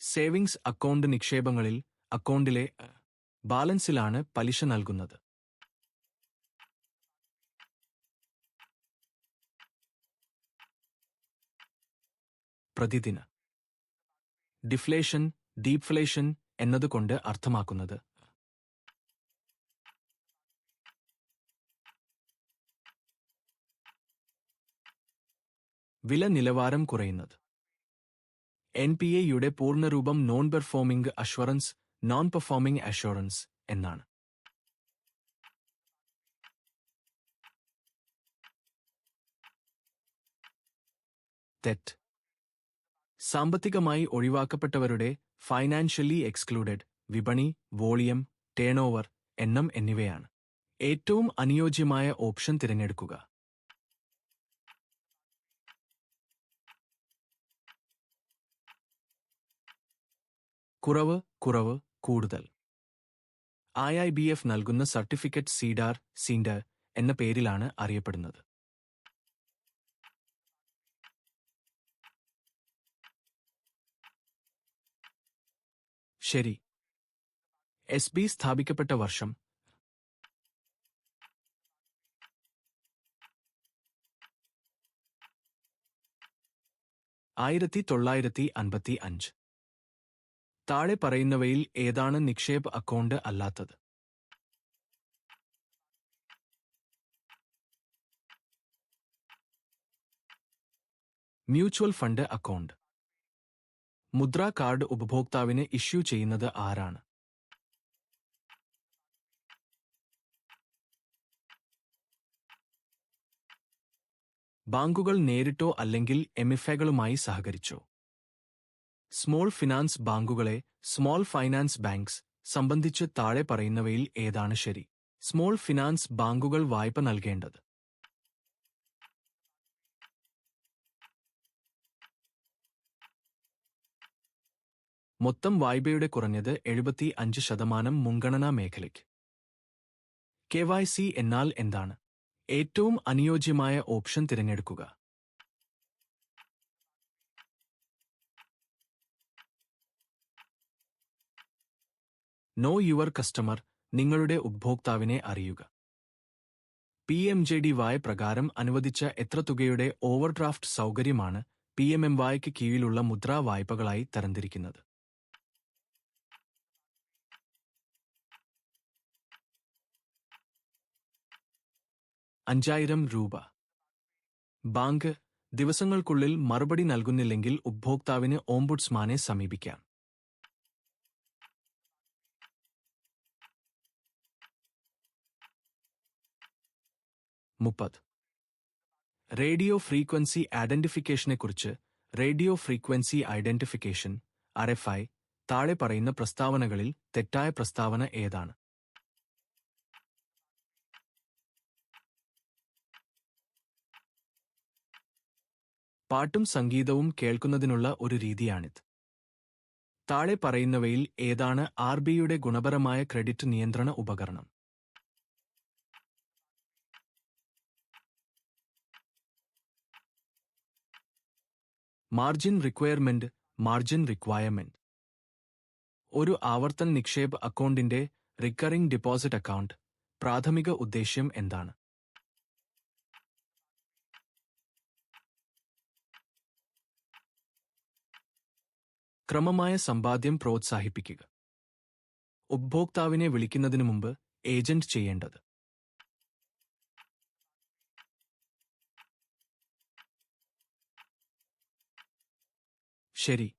Savings account നിക്ഷേപങ്ങളിൽ അക്കൗണ്ടിലെ ബാലൻസിലാണ് പലിശ നൽകുന്നത്. പ്രതിദിന ഡിഫ്ലേഷൻ, ഡീപ്ഫ്ലേഷൻ എന്നതുകൊണ്ട് അർത്ഥമാക്കുന്നത് വില നിലവാരം കുറയുന്നത്. NPA-യുടെ പൂർണ്ണരൂപം non performing assurance, non performing assurance എന്നാണ്. തെറ്റ്. സാമ്പത്തികമായി ഒഴിവാക്കപ്പെട്ടവരുടെ ഫൈനാൻഷ്യലി എക്സ്ക്ലൂഡഡ് വിപണി, വോളിയം, ടേൺഓവർ, എണ്ണം എന്നിവയാണ്. ഏറ്റവും അനുയോജ്യമായ ഓപ്ഷൻ തിരഞ്ഞെടുക്കുക. കുറവ്, കുറവ്, കൂടുതൽ. IIBF നൽകുന്ന സർട്ടിഫിക്കറ്റ് സീഡർ എന്ന പേരിലാണ് അറിയപ്പെടുന്നത്. ശരി. SB സ്ഥാപിക്കപ്പെട്ട വർഷം 1955. താഴെ പറയുന്നവയിൽ ഏതാണ് നിക്ഷേപ അക്കൗണ്ട് അല്ലാത്തത്? Mutual fund account. Mudra card ഉപഭോക്താവിന് ഇഷ്യൂ ചെയ്യുന്നത് ആരാണ്? ബാങ്കുകൾ നേരിട്ടോ അല്ലെങ്കിൽ MFAകളുമായി സഹകരിച്ചോ? സ്മോൾ ഫിനാൻസ് ബാങ്കുകളെ സ്മോൾ ഫൈനാൻസ് ബാങ്ക്സ് സംബന്ധിച്ച് താഴെ പറയുന്നവയിൽ ഏതാണ് ശരി? സ്മോൾ ഫിനാൻസ് ബാങ്കുകൾ വായ്പ നൽകേണ്ടത് മൊത്തം വായ്പയുടെ കുറഞ്ഞത് 75% മുൻഗണനാ മേഖലയ്ക്ക്. KYC എന്നാൽ എന്താണ്? ഏറ്റവും അനുയോജ്യമായ ഓപ്ഷൻ തിരഞ്ഞെടുക്കുക. നോ യുവർ കസ്റ്റമർ, നിങ്ങളുടെ ഉപഭോക്താവിനെ അറിയുക. PMJDY പ്രകാരം അനുവദിച്ച എത്ര തുകയുടെ ഓവർഡ്രാഫ്റ്റ് സൗകര്യമാണ് PMMYക്ക് കീഴിലുള്ള മുദ്രാ വായ്പകളായി തരംതിരിക്കുന്നത്? 5000 രൂപ. ബാങ്ക് ദിവസങ്ങൾക്കുള്ളിൽ മറുപടി നൽകുന്നില്ലെങ്കിൽ ഉപഭോക്താവിന് ഓംബുഡ്സ്മാനെ സമീപിക്കാം. റേഡിയോ ഫ്രീക്വൻസി ഐഡന്റിഫിക്കേഷനെക്കുറിച്ച്. റേഡിയോ ഫ്രീക്വൻസി ഐഡന്റിഫിക്കേഷൻ RFI താഴെ പറയുന്ന പ്രസ്താവനകളിൽ തെറ്റായ പ്രസ്താവന ഏതാണ്? പാട്ടും സംഗീതവും കേൾക്കുന്നതിനുള്ള ഒരു രീതിയാണിത്. താഴെ പറയുന്നവയിൽ ഏതാണ് RBIയുടെ ഗുണപരമായ ക്രെഡിറ്റ് നിയന്ത്രണ ഉപകരണം? Margin requirement, margin requirement. ഒരു ആവർത്തന നിക്ഷേപ അക്കൗണ്ടിന്റെ റിക്കറിംഗ് ഡിപ്പോസിറ്റ് അക്കൗണ്ട് പ്രാഥമിക ഉദ്ദേശ്യം എന്താണ്? ക്രമമായ സമ്പാദ്യം പ്രോത്സാഹിപ്പിക്കുക. ഉപഭോക്താവിനെ വിളിക്കുന്നതിനു മുമ്പ് ഏജന്റ് ചെയ്യേണ്ടത് ശരി.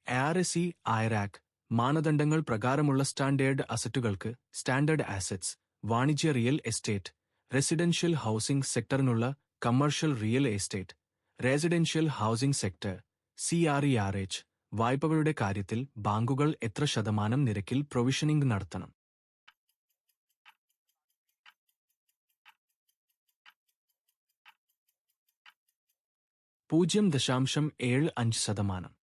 ARSE IRAC മാനദണ്ഡങ്ങൾ പ്രകാരമുള്ള സ്റ്റാൻഡേർഡ് അസറ്റുകൾക്ക് സ്റ്റാൻഡേർഡ് ആസറ്റ്സ്, വാണിജ്യ റിയൽ എസ്റ്റേറ്റ്, റെസിഡൻഷ്യൽ ഹൗസിംഗ് സെക്ടറിനുള്ള commercial real estate, residential housing sector CRERH വായ്പകളുടെ കാര്യത്തിൽ ബാങ്കുകൾ എത്ര ശതമാനം നിരക്കിൽ പ്രൊവിഷനിംഗ് നടത്തണം? 0.75%.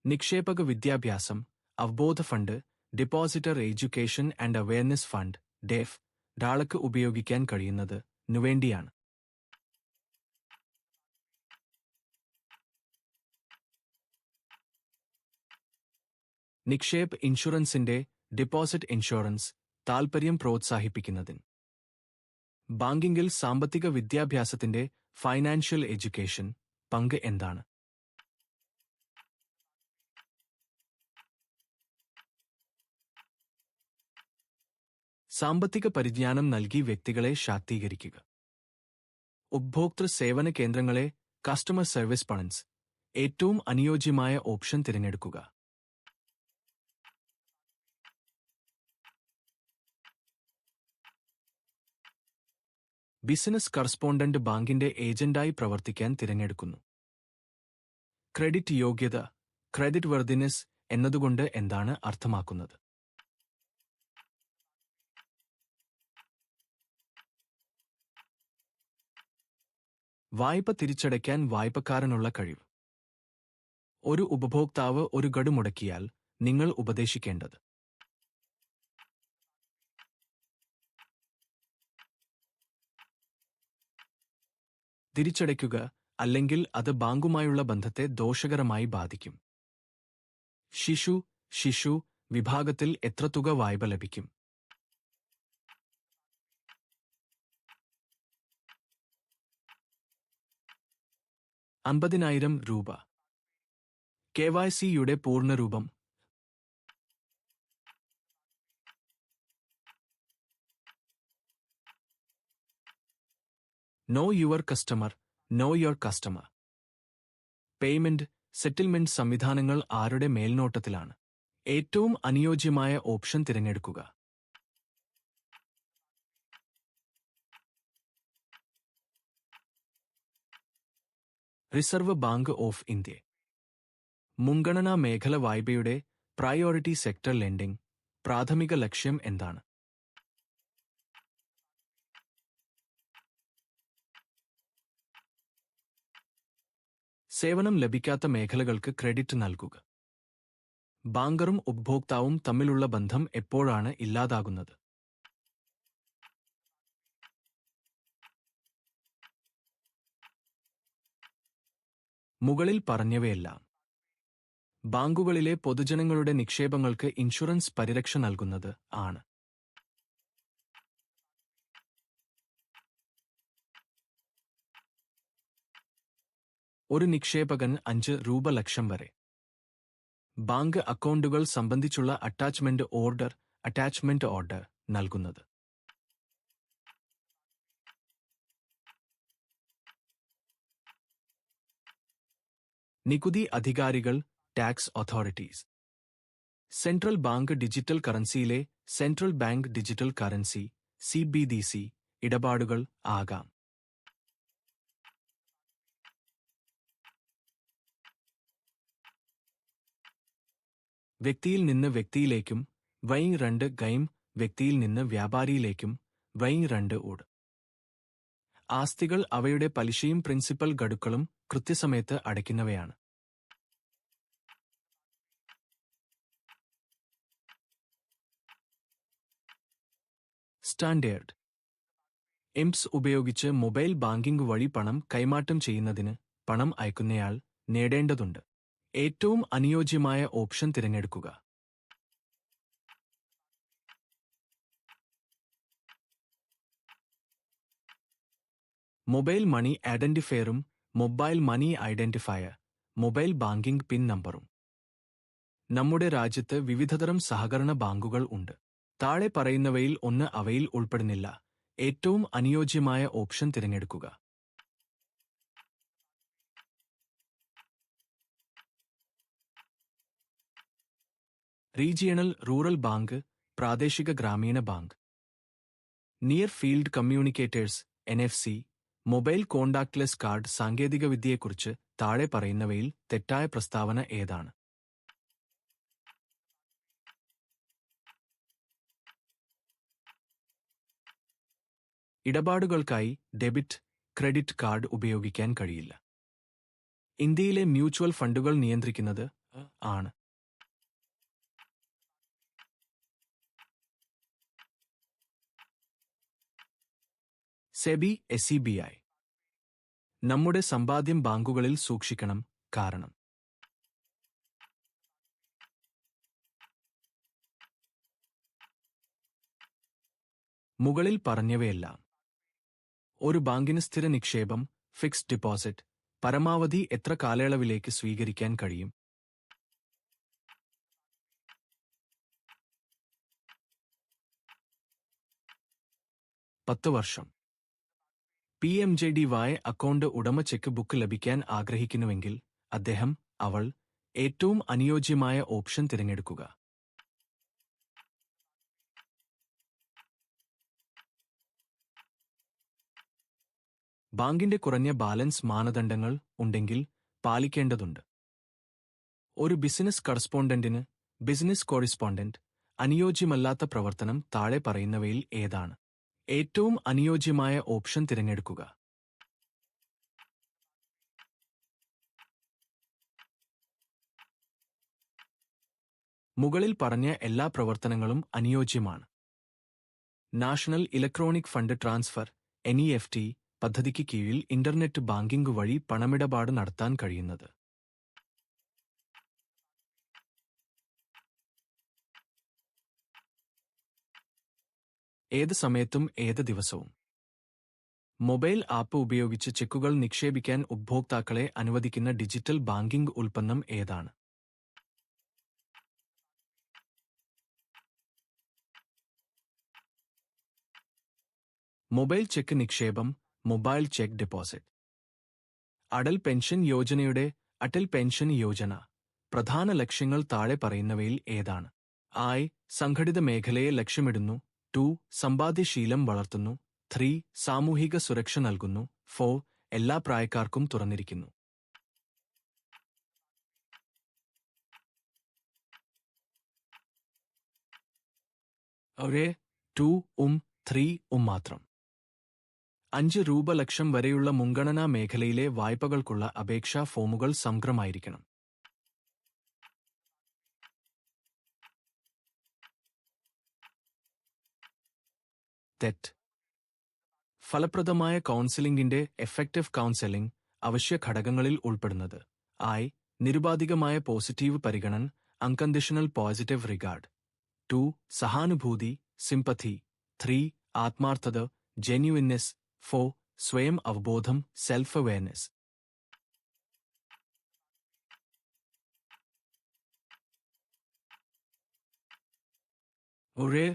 നിക്ഷേപക വിദ്യാഭ്യാസം, അവബോധ fund, depositor education and awareness fund DEF ഡാളക്ക് ഉപയോഗിക്കാൻ കഴിയുന്നത് നുവേണ്ടിയാണ്. നിക്ഷേപ് ഇൻഷുറൻസിന്റെ ഡിപ്പോസിറ്റ് ഇൻഷുറൻസ് താൽപര്യം പ്രോത്സാഹിപ്പിക്കുന്നതിന്. ബാങ്കിങ്ങിൽ സാമ്പത്തിക വിദ്യാഭ്യാസത്തിന്റെ ഫൈനാൻഷ്യൽ എഡ്യൂക്കേഷൻ പങ്ക് എന്താണ്? സാമ്പത്തിക പരിജ്ഞാനം നൽകി വ്യക്തികളെ ശാക്തീകരിക്കുക. ഉപഭോക്തൃ സേവന കേന്ദ്രങ്ങളെ കസ്റ്റമർ സർവീസ് പണൻസ് ഏറ്റവും അനുയോജ്യമായ ഓപ്ഷൻ തിരഞ്ഞെടുക്കുക. ബിസിനസ് കറസ്പോണ്ടന്റ് ബാങ്കിന്റെ ഏജന്റായി പ്രവർത്തിക്കാൻ തിരഞ്ഞെടുക്കുന്നു. ക്രെഡിറ്റ് യോഗ്യത, ക്രെഡിറ്റ് വർദിനെസ് എന്നതുകൊണ്ട് എന്താണ് അർത്ഥമാക്കുന്നത്? വായ്പ തിരിച്ചടയ്ക്കാൻ വായ്പക്കാരനുള്ള കഴിവ്. ഒരു ഉപഭോക്താവ് ഒരു ഗഡു മുടക്കിയാൽ നിങ്ങൾ ഉപദേശിക്കേണ്ടത്. തിരിച്ചടയ്ക്കുക, അല്ലെങ്കിൽ അത് ബാങ്കുമായുള്ള ബന്ധത്തെ ദോഷകരമായി ബാധിക്കും. ശിശു വിഭാഗത്തിൽ എത്ര തുക വായ്പ ലഭിക്കും? 50,000 രൂപ. KYCയുടെ പൂർണ്ണരൂപം. Know your customer, know your customer. Payment, settlement സംവിധാനങ്ങൾ ആരുടെ മേൽനോട്ടത്തിലാണ്? ഏറ്റവും അനുയോജ്യമായ ഓപ്ഷൻ തിരഞ്ഞെടുക്കുക. Reserve bank of India. മുൻഗണനാ മേഖല വായ്പയുടെ പ്രയോറിറ്റി സെക്ടർ ലെൻഡിംഗ് പ്രാഥമിക ലക്ഷ്യം എന്താണ്? സേവനം ലഭിക്കാത്ത മേഖലകൾക്ക് ക്രെഡിറ്റ് നൽകുക. ബാങ്കറും ഉപഭോക്താവും തമ്മിലുള്ള ബന്ധം എപ്പോഴാണ് ഇല്ലാതാകുന്നത്? മുകളിൽ പറഞ്ഞവയെല്ലാം ബാങ്കുകളിലെ പൊതുജനങ്ങളുടെ നിക്ഷേപങ്ങൾക്ക് ഇൻഷുറൻസ് പരിരക്ഷ നൽകുന്നത് ആണ്. ഒരു നിക്ഷേപകൻ 5 രൂപ ലക്ഷം വരെ ബാങ്ക് അക്കൗണ്ടുകൾ സംബന്ധിച്ചുള്ള അറ്റാച്ച്മെന്റ് ഓർഡർ നൽകുന്നത്. നികുതി അധികാരികൾ, tax authorities. Central bank digital കറൻസിയിലെ central bank digital currency CBDC ഇടപാടുകൾ ആകാം. വ്യക്തിയിൽ നിന്ന് വ്യക്തിയിലേക്കും വൈങ് 2 ഗൈം, വ്യക്തിയിൽ നിന്ന് വ്യാപാരിയിലേക്കും വൈങ് 2 ഊട്. ആസ്തികൾ അവയുടെ പലിശയും പ്രിൻസിപ്പൽ ഗഡുക്കളും കൃത്യസമയത്ത് അടയ്ക്കുന്നവയാണ്. സ്റ്റാൻഡേർഡ് എംപ്സ് ഉപയോഗിച്ച് മൊബൈൽ ബാങ്കിംഗ് വഴി പണം കൈമാറ്റം ചെയ്യുന്നതിന് പണം അയക്കുന്നയാൾ നേടേണ്ടതുണ്ട്. ഏറ്റവും അനുയോജ്യമായ ഓപ്ഷൻ തിരഞ്ഞെടുക്കുക. മൊബൈൽ മണി ഐഡന്റിഫയറും mobile money identifier, mobile banking pin നമ്പറും. നമ്മുടെ രാജ്യത്ത് വിവിധതരം സഹകരണ ബാങ്കുകൾ ഉണ്ട്. താഴെ പറയുന്നവയിൽ ഒന്ന് അവയിൽ ഉൾപ്പെടുന്നില്ല. ഏറ്റവും അനുയോജ്യമായ ഓപ്ഷൻ തിരഞ്ഞെടുക്കുക. റീജിയണൽ റൂറൽ ബാങ്ക്, പ്രാദേശിക ഗ്രാമീണ bank. Near field communicators NFC, mobile contactless card സാങ്കേതികവിദ്യയെക്കുറിച്ച് താഴെ പറയുന്നവയിൽ തെറ്റായ പ്രസ്താവന ഏതാണ്? ഇടപാടുകൾക്കായി ഡെബിറ്റ്, ക്രെഡിറ്റ് കാർഡ് ഉപയോഗിക്കാൻ കഴിയില്ല. ഇന്ത്യയിലെ മ്യൂച്വൽ ഫണ്ടുകൾ നിയന്ത്രിക്കുന്നത് ആണ്. സെബി SEBI. നമ്മുടെ സമ്പാദ്യം ബാങ്കുകളിൽ സൂക്ഷിക്കണം, കാരണം മുകളിൽ പറഞ്ഞവയെല്ലാം ഒരു ബാങ്കിന് സ്ഥിര നിക്ഷേപം, ഫിക്സ്ഡ് ഡിപ്പോസിറ്റ്, പരമാവധി എത്ര കാലയളവിലേക്ക് സ്വീകരിക്കാൻ കഴിയും? 10 വർഷം. PMJDY അക്കൗണ്ട് ഉടമ ചെക്ക് ബുക്ക് ലഭിക്കാൻ ആഗ്രഹിക്കുന്നുവെങ്കിൽ അദ്ദേഹം, അവൾ ഏറ്റവും അനുയോജ്യമായ ഓപ്ഷൻ തിരഞ്ഞെടുക്കുക. ബാങ്കിന്റെ കുറഞ്ഞ ബാലൻസ് മാനദണ്ഡങ്ങൾ ഉണ്ടെങ്കിൽ പാലിക്കേണ്ടതുണ്ട്. ഒരു ബിസിനസ് കറസ്പോണ്ടന്റിന് ബിസിനസ് കോറസ്പോണ്ടന്റ് അനുയോജ്യമല്ലാത്ത പ്രവർത്തനം താഴെ പറയുന്നവയിൽ ഏതാണ്? ഏറ്റവും അനുയോജ്യമായ ഓപ്ഷൻ തിരഞ്ഞെടുക്കുക. മുകളിൽ പറഞ്ഞ എല്ലാ പ്രവർത്തനങ്ങളും അനുയോജ്യമാണ്. National electronic fund transfer (NEFT) പദ്ധതിക്ക് കീഴിൽ ഇന്റർനെറ്റ് ബാങ്കിംഗ് വഴി പണമിടപാട് നടത്താൻ കഴിയുന്നത്. ഏത് സമയത്തും ഏത് ദിവസവും. മൊബൈൽ ആപ്പ് ഉപയോഗിച്ച് ചെക്കുകൾ നിക്ഷേപിക്കാൻ ഉപഭോക്താക്കളെ അനുവദിക്കുന്ന ഡിജിറ്റൽ ബാങ്കിംഗ് ഉൽപ്പന്നം ഏതാണ്? മൊബൈൽ ചെക്ക് നിക്ഷേപം, mobile cheque deposit. Atal pension യോജനയുടെ അടൽ പെൻഷൻ യോജന പ്രധാന ലക്ഷ്യങ്ങൾ താഴെ പറയുന്നവയിൽ ഏതാണ്? സംഘടിത മേഖലയെ ലക്ഷ്യമിടുന്നു. 2 സമ്പാദ്യശീലം വളർത്തുന്നു. 3 സാമൂഹിക സുരക്ഷ നൽകുന്നു. 4 എല്ലാ പ്രായക്കാർക്കും തുറന്നിരിക്കുന്നു. ഒരേ 2 3 മാത്രം. 5 രൂപ ലക്ഷം വരെയുള്ള മുൻഗണനാ മേഖലയിലെ വായ്പകൾക്കുള്ള അപേക്ഷാ ഫോമുകൾ സമഗ്രമായിരിക്കണം. തെറ്റ്. ഫലപ്രദമായ കൗൺസിലിംഗിന്റെ എഫക്റ്റീവ് കൗൺസിലിംഗ് അവശ്യ ഘടകങ്ങളിൽ ഉൾപ്പെടുന്നത്: നിരുപാധികമായ പോസിറ്റീവ് പരിഗണന, അൺകണ്ടീഷണൽ പോസിറ്റീവ് റിഗാർഡ്. 2 സഹാനുഭൂതി, സിംപതി. 3 ആത്മാർത്ഥത, ജെന്യുവിനെസ്. 4 സ്വയം അവബോധം, സെൽഫ് അവെയർനെസ്. ഒരേ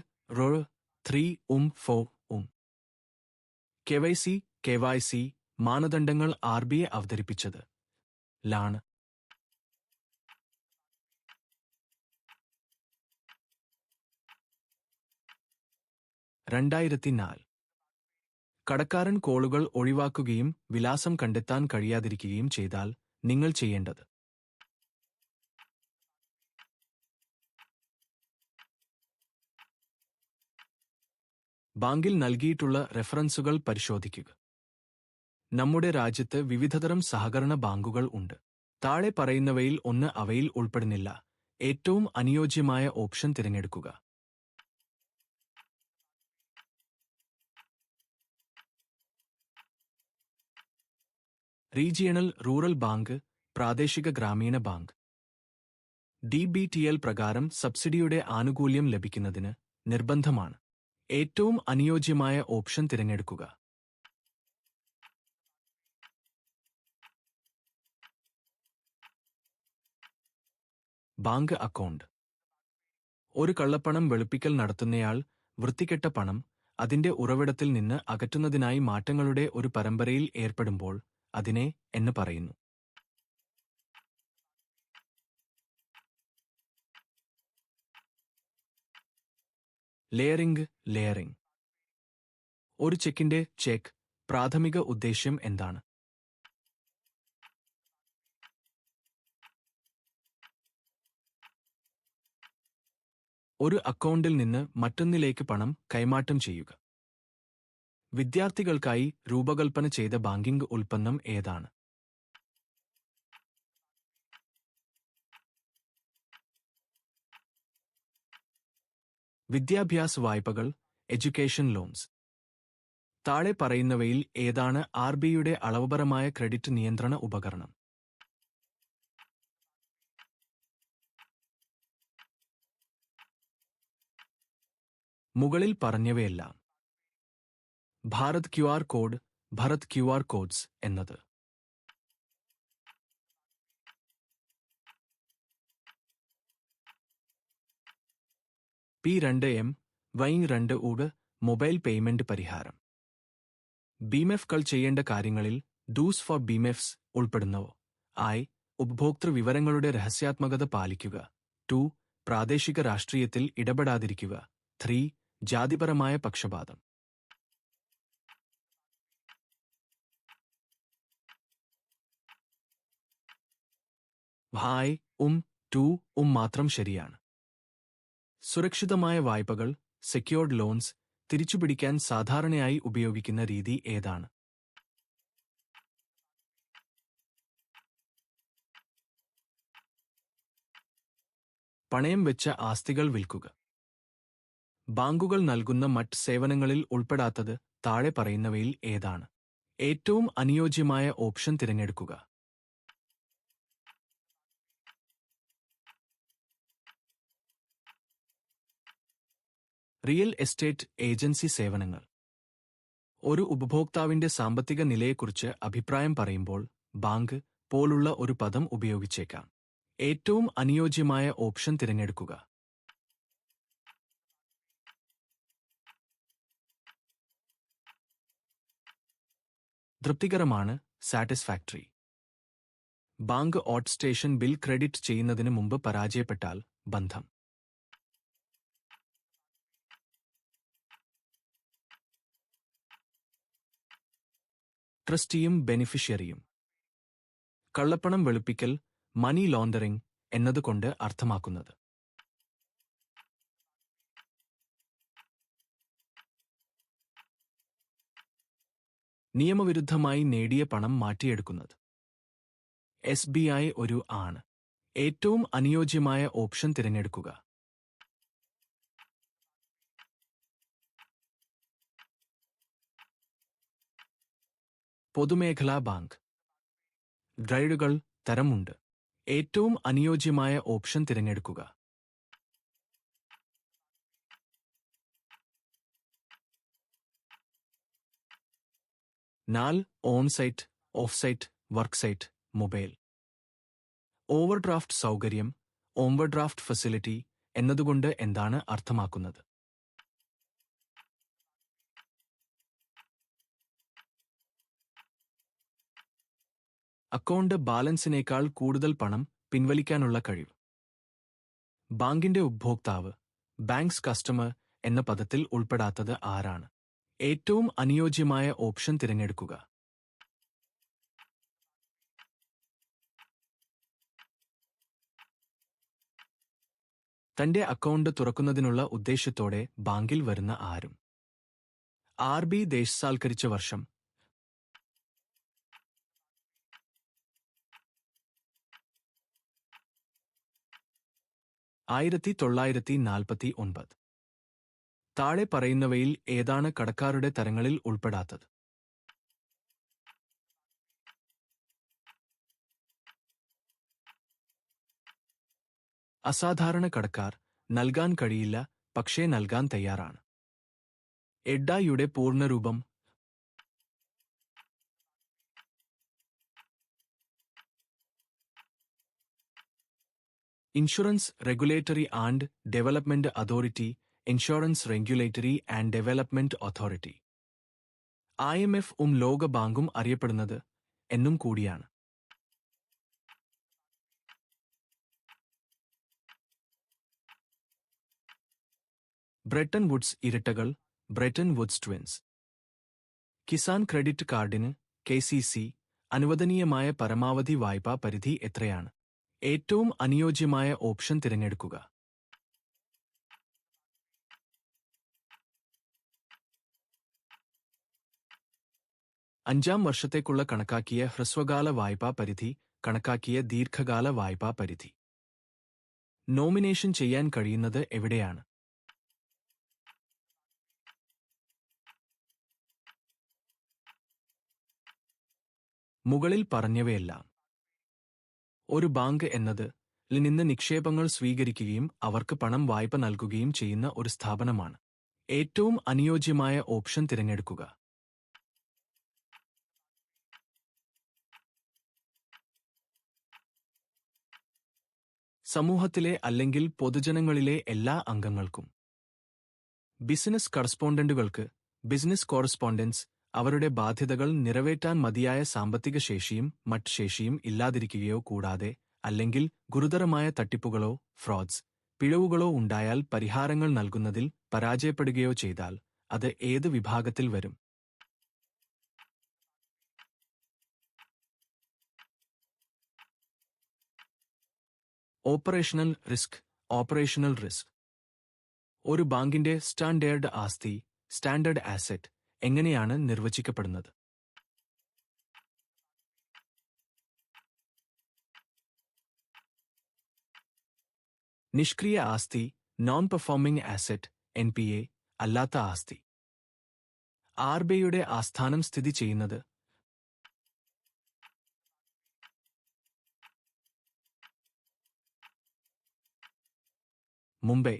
3 4 KYC മാനദണ്ഡങ്ങൾ RBI അവതരിപ്പിച്ചത് ലാണ്. 2004. കടക്കാരൻ കോളുകൾ ഒഴിവാക്കുകയും വിലാസം കണ്ടെത്താൻ കഴിയാതിരിക്കുകയും ചെയ്താൽ നിങ്ങൾ ചെയ്യേണ്ടത്. ബാങ്കിൽ നൽകിയിട്ടുള്ള റെഫറൻസുകൾ പരിശോധിക്കുക. നമ്മുടെ രാജ്യത്ത് വിവിധതരം സഹകരണ ബാങ്കുകൾ ഉണ്ട്. താഴെ പറയുന്നവയിൽ ഒന്ന് അവയിൽ ഉൾപ്പെടുന്നില്ല. ഏറ്റവും അനുയോജ്യമായ ഓപ്ഷൻ തിരഞ്ഞെടുക്കുക. റീജിയണൽ റൂറൽ ബാങ്ക്, പ്രാദേശിക ഗ്രാമീണ ബാങ്ക്. DBTL പ്രകാരം സബ്സിഡിയുടെ ആനുകൂല്യം ലഭിക്കുന്നതിന് നിർബന്ധമാണ്. ഏറ്റവും അനുയോജ്യമായ ഓപ്ഷൻ തിരഞ്ഞെടുക്കുക. Bank account. ഒരു കള്ളപ്പണം വെളുപ്പിക്കൽ നടത്തുന്നയാൾ വൃത്തികെട്ട പണം അതിന്റെ ഉറവിടത്തിൽ നിന്ന് അകറ്റുന്നതിനായി മാറ്റങ്ങളുടെ ഒരു പരമ്പരയിൽ ഏർപ്പെടുമ്പോൾ അതിനെ എന്ന് പറയുന്നു. ലെയറിംഗ്. ഒരു ചെക്കിന്റെ ചെക്ക് പ്രാഥമിക ഉദ്ദേശ്യം എന്താണ്? ഒരു അക്കൗണ്ടിൽ നിന്ന് മറ്റൊന്നിലേക്ക് പണം കൈമാറ്റം ചെയ്യുക. വിദ്യാർത്ഥികൾക്കായി രൂപകൽപ്പന ചെയ്ത ബാങ്കിംഗ് ഉൽപ്പന്നം ഏതാണ്? വിദ്യാഭ്യാസ വായ്പകൾ, എഡ്യൂക്കേഷൻ ലോൺസ്. താഴെ പറയുന്നവയിൽ ഏതാണ് RBIയുടെ അളവുപരമായ ക്രെഡിറ്റ് നിയന്ത്രണ ഉപകരണം? മുകളിൽ പറഞ്ഞവയെല്ലാം Bharat QR code, Bharat QR codes എന്നത്. P2M Y2 മൊബൈൽ പേയ്മെന്റ് പരിഹാരം. BMF-കൾ ചെയ്യേണ്ട കാര്യങ്ങളിൽ ഡൂസ് ഫോർ BMFs ഉൾപ്പെടുന്നവ. ഉപഭോക്തൃ വിവരങ്ങളുടെ രഹസ്യാത്മകത പാലിക്കുക. 2 പ്രാദേശിക രാഷ്ട്രീയത്തിൽ ഇടപെടാതിരിക്കുക. 3 ജാതിപരമായ പക്ഷപാതം. I 2 മാത്രം ശരിയാണ്. സുരക്ഷിതമായ വായ്പകൾ, സെക്യൂർഡ് ലോൺസ്, തിരിച്ചുപിടിക്കാൻ സാധാരണയായി ഉപയോഗിക്കുന്ന രീതി ഏതാണ്? പണയം വെച്ച ആസ്തികൾ വിൽക്കുക. ബാങ്കുകൾ നൽകുന്ന മറ്റ് സേവനങ്ങളിൽ ഉൾപ്പെടാത്തത് താഴെ പറയുന്നവയിൽ ഏതാണ്? ഏറ്റവും അനുയോജ്യമായ ഓപ്ഷൻ തിരഞ്ഞെടുക്കുക. റിയൽ എസ്റ്റേറ്റ് ഏജൻസി സേവനങ്ങൾ. ഒരു ഉപഭോക്താവിന്റെ സാമ്പത്തിക നിലയെക്കുറിച്ച് അഭിപ്രായം പറയുമ്പോൾ ബാങ്ക് പോലുള്ള ഒരു പദം ഉപയോഗിച്ചേക്കാം. ഏറ്റവും അനുയോജ്യമായ ഓപ്ഷൻ തിരഞ്ഞെടുക്കുക. തൃപ്തികരമാണ്, satisfactory. Bank out station bill credit ചെയ്യുന്നതിന് മുമ്പ് പരാജയപ്പെട്ടാൽ ബന്ധം. ട്രസ്റ്റിയും ബെനിഫിഷ്യറിയും. കള്ളപ്പണം വെളുപ്പിക്കൽ, മണി ലോണ്ടറിംഗ് എന്നതുകൊണ്ട് അർത്ഥമാക്കുന്നത്. നിയമവിരുദ്ധമായി നേടിയ പണം മാറ്റിയെടുക്കുന്നത്. SBI ഒരു ആണ്. ഏറ്റവും അനുയോജ്യമായ ഓപ്ഷൻ തിരഞ്ഞെടുക്കുക. പൊതുമേഖലാ ബാങ്ക്. ഗൈഡുകൾ തരമുണ്ട്. ഏറ്റവും അനുയോജ്യമായ ഓപ്ഷൻ തിരഞ്ഞെടുക്കുക. Onsite, offsite, worksite, mobile. Overdraft സൗകര്യം, ഓവർഡ്രാഫ്റ്റ് ഫെസിലിറ്റി എന്നതുകൊണ്ട് എന്താണ് അർത്ഥമാക്കുന്നത്? അക്കൗണ്ട് ബാലൻസിനേക്കാൾ കൂടുതൽ പണം പിൻവലിക്കാനുള്ള കഴിവ്. ബാങ്കിന്റെ ഉപഭോക്താവ്, ബാങ്ക്സ് കസ്റ്റമർ എന്ന പദത്തിൽ ഉൾപ്പെടാത്തത് ആരാണ്? ഏറ്റവും അനുയോജ്യമായ ഓപ്ഷൻ തിരഞ്ഞെടുക്കുക. തന്റെ അക്കൗണ്ട് തുറക്കുന്നതിനുള്ള ഉദ്ദേശ്യത്തോടെ ബാങ്കിൽ വരുന്ന ആരും. RB ദേശസാൽക്കരിച്ച വർഷം. 1949. താഴെ പറയുന്നവയിൽ ഏതാണ് കടക്കാരുടെ തരങ്ങളിൽ ഉൾപ്പെടാത്തത്? അസാധാരണ കടക്കാർ, നൽകാൻ കഴിയില്ല പക്ഷേ നൽകാൻ തയ്യാറാണ്. എഡ്ഡായുടെ പൂർണ്ണരൂപം. Insurance regulatory and development authority, insurance regulatory and development authority. IMF ലോകബാങ്കും അറിയപ്പെടുന്നത് എന്നും കൂടിയാണ്. ബ്രെട്ടൺ വുഡ്സ് ഇരട്ടകൾ, Bretton Woods twins. Kisan credit കാർഡിന് KCC അനുവദനീയമായ പരമാവധി വായ്പാ പരിധി എത്രയാണ്? ഏറ്റവും അനുയോജ്യമായ ഓപ്ഷൻ തിരഞ്ഞെടുക്കുക. അഞ്ചാം വർഷത്തേക്കുള്ള കണക്കാക്കിയ ഹ്രസ്വകാല വായ്പാ പരിധി, കണക്കാക്കിയ ദീർഘകാല വായ്പാ പരിധി. നോമിനേഷൻ ചെയ്യാൻ കഴിയുന്നത് എവിടെയാണ്? മുകളിൽ പറഞ്ഞവയെല്ലാം. ഒരു ബാങ്ക് എന്നത് നിന്ന് നിക്ഷേപങ്ങൾ സ്വീകരിക്കുകയും അവർക്ക് പണം വായ്പ നൽകുകയും ചെയ്യുന്ന ഒരു സ്ഥാപനമാണ്. ഏറ്റവും അനുയോജ്യമായ ഓപ്ഷൻ തിരഞ്ഞെടുക്കുക. സമൂഹത്തിലെ അല്ലെങ്കിൽ പൊതുജനങ്ങളിലെ എല്ലാ അംഗങ്ങൾക്കും. ബിസിനസ് കറസ്പോണ്ടന്റുകൾക്ക്, ബിസിനസ് കോറസ്പോണ്ടൻസ്, അവരുടെ ബാധ്യതകൾ നിറവേറ്റാൻ മതിയായ സാമ്പത്തിക ശേഷിയും മറ്റ് ശേഷിയും ഇല്ലാതിരിക്കുകയോ കൂടാതെ, അല്ലെങ്കിൽ ഗുരുതരമായ തട്ടിപ്പുകളോ, ഫ്രോഡ്സ്, പിഴവുകളോ ഉണ്ടായാൽ പരിഹാരങ്ങൾ നൽകുന്നതിൽ പരാജയപ്പെടുകയോ ചെയ്താൽ, അത് ഏത് വിഭാഗത്തിൽ വരും? Operational risk. ഓപ്പറേഷണൽ റിസ്ക് ഒരു ബാങ്കിന്റെ സ്റ്റാൻഡേർഡ് ആസ്തി, സ്റ്റാൻഡേർഡ് ആസെറ്റ്, എങ്ങനെയാണ് നിർവചിക്കപ്പെടുന്നത്? നിഷ്ക്രിയ ആസ്തി, നോൺ പെർഫോമിംഗ് ആസെറ്റ്, NPA, അല്ലാത്ത ആസ്തി. RBIയുടെ ആസ്ഥാനം സ്ഥിതി ചെയ്യുന്നത് മുംബൈ.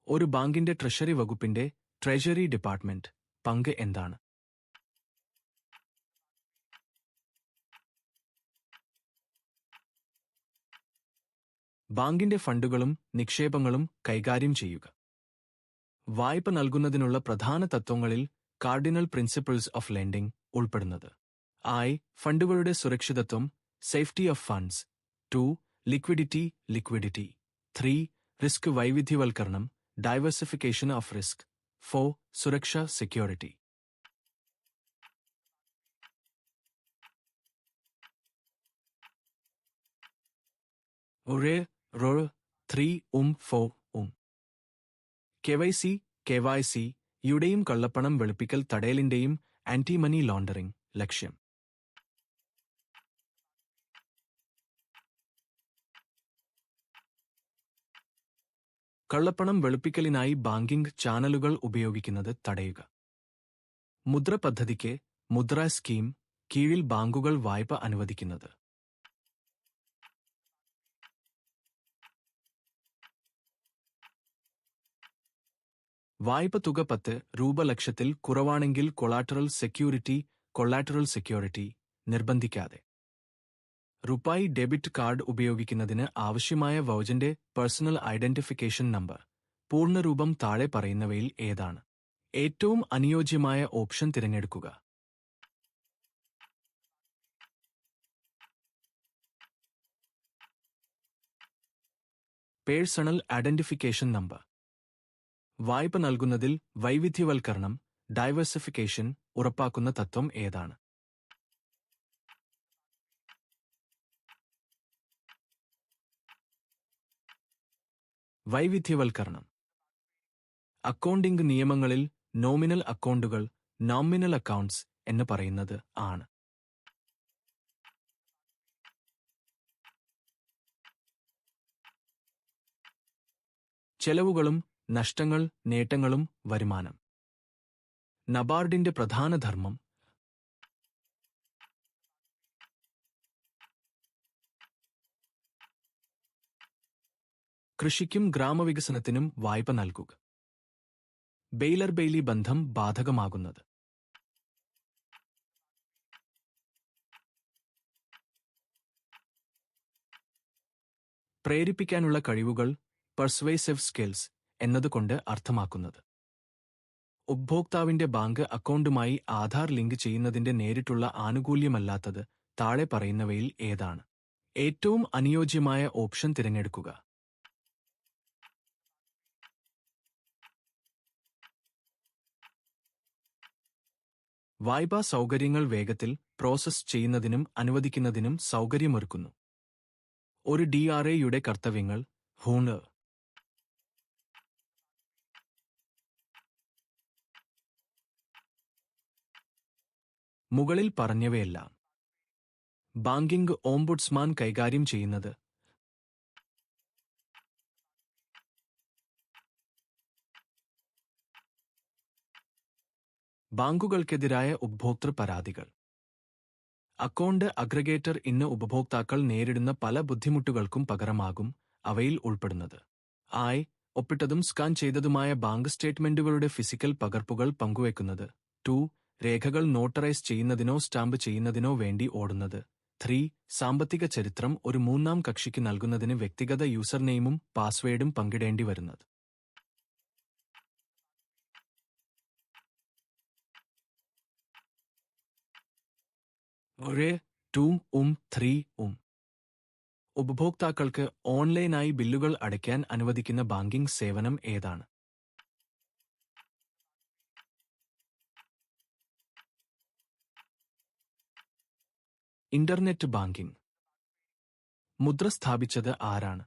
ഒരു ബാങ്കിന്റെ ട്രഷറി വകുപ്പിന്റെ ട്രഷറി ഡിപ്പാർട്ട്മെന്റ് പങ്ക് എന്താണ്? ബാങ്കിന്റെ ഫണ്ടുകളും നിക്ഷേപങ്ങളും കൈകാര്യം ചെയ്യുക. വായ്പ നൽകുന്നതിനുള്ള പ്രധാന തത്വങ്ങളിൽ കാർഡിനൽ പ്രിൻസിപ്പിൾസ് ഓഫ് ലെൻഡിംഗ് ഉൾപ്പെടുന്നത്: ഫണ്ടുകളുടെ സുരക്ഷിതത്വം, safety of funds. 2 liquidity. 3 risk വൈവിധ്യവൽക്കരണം, ഡൈവേഴ്സിഫിക്കേഷൻ ഓഫ് റിസ്ക്. 4 സുരക്ഷ, സെക്യൂരിറ്റി. ഒരേ 3 4 KYC യുടെയും കള്ളപ്പണം വെളുപ്പിക്കൽ തടയലിന്റെയും ആന്റി മണി ലോണ്ടറിംഗ് ലക്ഷ്യം. കള്ളപ്പണം വെളുപ്പിക്കലിനായി ബാങ്കിംഗ് ചാനലുകൾ ഉപയോഗിക്കുന്നത് തടയുക. മുദ്ര പദ്ധതിക്ക്, മുദ്ര സ്കീം കീഴിൽ ബാങ്കുകൾ വായ്പ അനുവദിക്കുന്നത്. വായ്പ തുക 10 രൂപ ലക്ഷത്തിൽ കുറവാണെങ്കിൽ കൊളാറ്ററൽ സെക്യൂരിറ്റി നിർബന്ധിക്കാതെ. റുപായ് ഡെബിറ്റ് കാർഡ് ഉപയോഗിക്കുന്നതിന് ആവശ്യമായ വൗച്ചറിന്റെ പേഴ്സണൽ ഐഡന്റിഫിക്കേഷൻ നമ്പർ. പൂർണ്ണരൂപം താഴെ പറയുന്നവയിൽ ഏതാണ്? ഏറ്റവും അനുയോജ്യമായ ഓപ്ഷൻ തിരഞ്ഞെടുക്കുക. Personal identification number. വായ്പ നൽകുന്നതിൽ വൈവിധ്യവൽക്കരണം, ഡൈവേഴ്സിഫിക്കേഷൻ ഉറപ്പാക്കുന്ന തത്വം ഏതാണ്? വൈവിധ്യവൽക്കരണം. അക്കൗണ്ടിംഗ് നിയമങ്ങളിൽ നോമിനൽ അക്കൗണ്ടുകൾ നോമിനൽ അക്കൗണ്ട്സ് എന്ന് പറയുന്നത് ആണ്. ചെലവുകളും നഷ്ടങ്ങൾ, നേട്ടങ്ങളും വരുമാനം. നബാർഡിന്റെ പ്രധാന ധർമ്മം. കൃഷിക്കും ഗ്രാമവികസനത്തിനും വായ്പ നൽകുക. ബെയ്ലർ ബെയ്ലി ബന്ധം ബാധകമാകുന്നത്. പ്രേരിപ്പിക്കാനുള്ള കഴിവുകൾ, പെർസ്വേസീവ് സ്കിൽസ് എന്നതുകൊണ്ട് അർത്ഥമാക്കുന്നത്. ഉപഭോക്താവിന്റെ ബാങ്ക് അക്കൗണ്ടുമായി ആധാർ ലിങ്ക് ചെയ്യുന്നതിന്റെ നേരിട്ടുള്ള ആനുകൂല്യമല്ലാത്തത് താഴെ പറയുന്നവയിൽ ഏതാണ്? ഏറ്റവും അനുയോജ്യമായ ഓപ്ഷൻ തിരഞ്ഞെടുക്കുക. വായ്പാ സൗകര്യങ്ങൾ വേഗത്തിൽ പ്രോസസ് ചെയ്യുന്നതിനും അനുവദിക്കുന്നതിനും സൗകര്യമൊരുക്കുന്നു. ഒരു DRAയുടെ കർത്തവ്യങ്ങൾ. ഹൂണർ. മുകളിൽ പറഞ്ഞവയെല്ലാം ബാങ്കിംഗ് ഓംബുഡ്സ്മാൻ കൈകാര്യം ചെയ്യുന്നത്. ബാങ്കുകൾക്കെതിരായ ഉപഭോക്തൃ പരാതികൾ. അക്കൗണ്ട് അഗ്രഗേറ്റർ ഇന്ന് ഉപഭോക്താക്കൾ നേരിടുന്ന പല ബുദ്ധിമുട്ടുകൾക്കും പകരമാകും അവയിൽ ഉൾപ്പെടുന്നത്: ഒപ്പിട്ടതും സ്കാൻ ചെയ്തതുമായ ബാങ്ക് സ്റ്റേറ്റ്മെന്റുകളുടെ ഫിസിക്കൽ പകർപ്പുകൾ പങ്കുവയ്ക്കുന്നത്. 2 രേഖകൾ നോട്ടറൈസ് ചെയ്യുന്നതിനോ സ്റ്റാമ്പ് ചെയ്യുന്നതിനോ വേണ്ടി ഓടുന്നത്. 3 സാമ്പത്തിക ചരിത്രം ഒരു മൂന്നാം കക്ഷിക്ക് നൽകുന്നതിന് വ്യക്തിഗത യൂസർനെയിമും പാസ്വേഡും പങ്കിടേണ്ടി വരുന്നത്. ഒരു 2 3 ഉപഭോക്താക്കൾക്ക് ഓൺലൈനായി ബില്ലുകൾ അടയ്ക്കാൻ അനുവദിക്കുന്ന ബാങ്കിംഗ് സേവനം ഏതാണ്? Internet banking. മുദ്ര സ്ഥാപിച്ചത് ആരാണ്?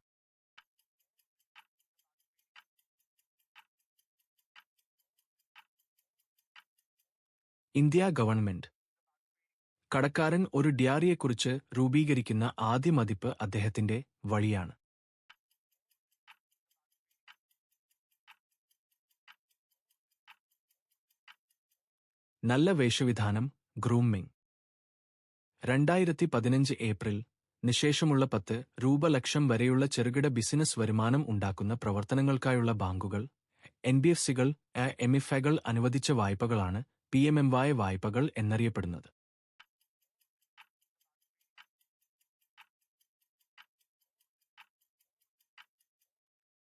India government. കടക്കാരൻ ഒരു ഡ്യാറിയെക്കുറിച്ച് രൂപീകരിക്കുന്ന ആദ്യ മതിപ്പ് അദ്ദേഹത്തിന്റെ വഴിയാണ്. നല്ല വേഷവിധാനം, ഗ്രൂമിംഗ്. 2015 ഏപ്രിൽ നിശേഷമുള്ള 10 രൂപ ലക്ഷം വരെയുള്ള ചെറുകിട ബിസിനസ് വരുമാനം ഉണ്ടാക്കുന്ന പ്രവർത്തനങ്ങൾക്കായുള്ള ബാങ്കുകൾ, എൻബിഎഫ്സികൾ, എംഎഫ്ഐകൾ അനുവദിച്ച വായ്പകളാണ് പിഎംഎംവായ വായ്പകൾ എന്നറിയപ്പെടുന്നത്.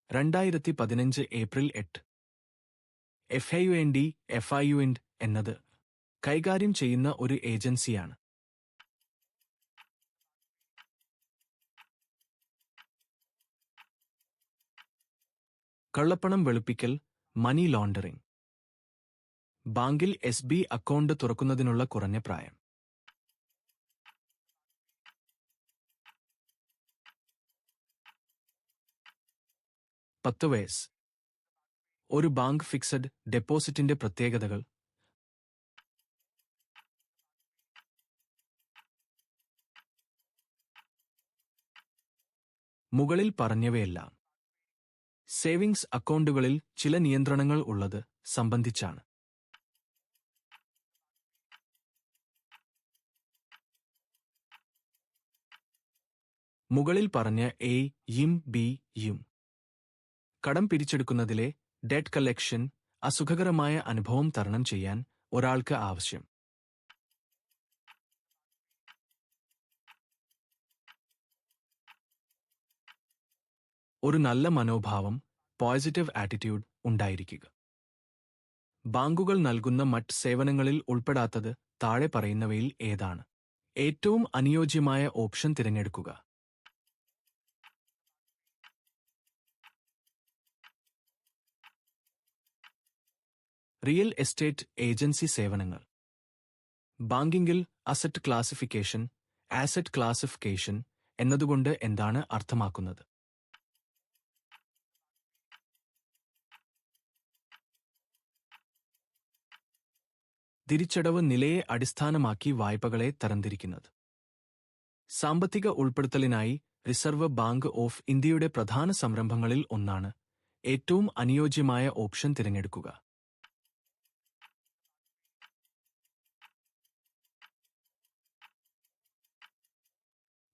2015 ഏപ്രിൽ 8. FIUND എന്നത് കൈകാര്യം ചെയ്യുന്ന ഒരു ഏജൻസിയാണ്. കള്ളപ്പണം വെളുപ്പിക്കൽ, മണി ലോണ്ടറിംഗ്. ബാങ്കിൽ SB അക്കൗണ്ട് തുറക്കുന്നതിനുള്ള കുറഞ്ഞ പ്രായം. $10. ഒരു ബാങ്ക് ഫിക്സഡ് ഡെപ്പോസിറ്റിന്റെ പ്രത്യേകതകൾ. മുകളിൽ പറഞ്ഞവയെല്ലാം സേവിങ്സ് അക്കൗണ്ടുകളിൽ ചില നിയന്ത്രണങ്ങൾ ഉള്ളത് സംബന്ധിച്ചാണ്. മുകളിൽ പറഞ്ഞ A-യും B-യും കടം പിരിച്ചെടുക്കുന്നതിലെ ഡെറ്റ് കളക്ഷൻ അസുഖകരമായ അനുഭവം തരണം ചെയ്യാൻ ഒരാൾക്ക് ആവശ്യം. ഒരു നല്ല മനോഭാവം, പോസിറ്റീവ് ആറ്റിറ്റ്യൂഡ് ഉണ്ടായിരിക്കുക. ബാങ്കുകൾ നൽകുന്ന മറ്റ് സേവനങ്ങളിൽ ഉൾപ്പെടാത്തത് താഴെ പറയുന്നവയിൽ ഏതാണ്? ഏറ്റവും അനുയോജ്യമായ ഓപ്ഷൻ തിരഞ്ഞെടുക്കുക. റിയൽ എസ്റ്റേറ്റ് ഏജൻസി സേവനങ്ങൾ. ബാങ്കിങ്ങിൽ അസറ്റ് ക്ലാസിഫിക്കേഷൻ എന്നതുകൊണ്ട് എന്താണ് അർത്ഥമാക്കുന്നത്? തിരിച്ചടവ് നിലയെ അടിസ്ഥാനമാക്കി വായ്പകളെ തരംതിരിക്കുന്നത്. സാമ്പത്തിക ഉൾപ്പെടുത്തലിനായി റിസർവ് ബാങ്ക് ഓഫ് ഇന്ത്യയുടെ പ്രധാന സംരംഭങ്ങളിൽ ഒന്നാണ് ഏറ്റവും അനുയോജ്യമായ ഓപ്ഷൻ തിരഞ്ഞെടുക്കുക.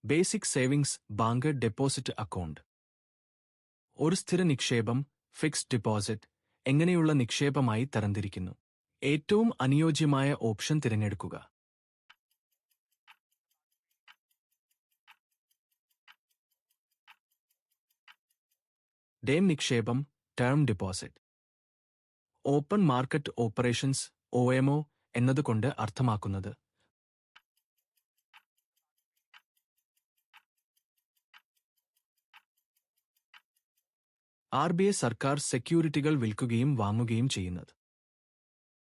Basic savings bank deposit account. ഒരു സ്ഥിര നിക്ഷേപം, ഫിക്സ്ഡ് ഡിപ്പോസിറ്റ് എങ്ങനെയുള്ള നിക്ഷേപമായി തരംതിരിക്കുന്നു. ഏറ്റവും അനുയോജ്യമായ ഓപ്ഷൻ തിരഞ്ഞെടുക്കുക. ഡേം നിക്ഷേപം, term deposit. Open market operations OMO എന്നതുകൊണ്ട് അർത്ഥമാക്കുന്നത്. RBI സർക്കാർ സെക്യൂരിറ്റികൾ വിൽക്കുകയും വാങ്ങുകയും ചെയ്യുന്നത്.